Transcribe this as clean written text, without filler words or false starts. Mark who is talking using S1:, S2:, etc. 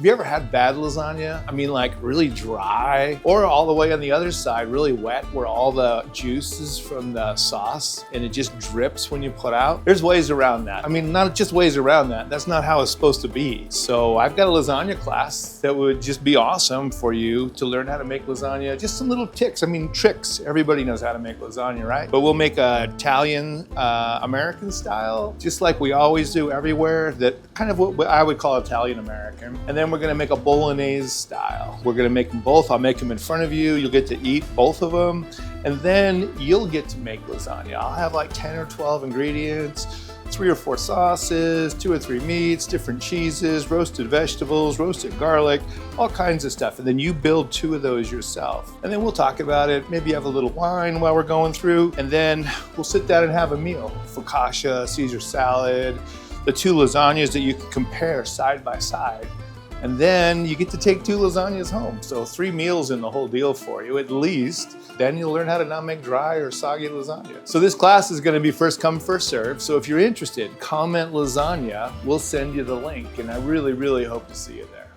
S1: Have you ever had bad lasagna? I mean, like really dry, or all the way on the other side, really wet, where all the juices from the sauce and it just drips when you put out? There's ways around that. I mean, not just ways around that. That's not how it's supposed to be. So I've got a lasagna class that would just be awesome for you to learn how to make lasagna. Just some little tricks. Tricks. Everybody knows how to make lasagna, right? But we'll make a Italian, American style, just like we always do everywhere. That kind of what I would call Italian American. And then we're gonna make a bolognese style. We're gonna make them both. I'll make them in front of you. You'll get to eat both of them. And then you'll get to make lasagna. I'll have like 10 or 12 ingredients, 3 or 4 sauces, 2 or 3 meats, different cheeses, roasted vegetables, roasted garlic, all kinds of stuff. And then you build 2 of those yourself. And then we'll talk about it. Maybe have a little wine while we're going through. And then we'll sit down and have a meal. Focaccia, Caesar salad, the 2 lasagnas that you can compare side by side. And then you get to take 2 lasagnas home. So 3 meals in the whole deal for you, at least. Then you'll learn how to not make dry or soggy lasagna. So this class is gonna be first come, first serve. So if you're interested, comment lasagna, we'll send you the link. And I really, really hope to see you there.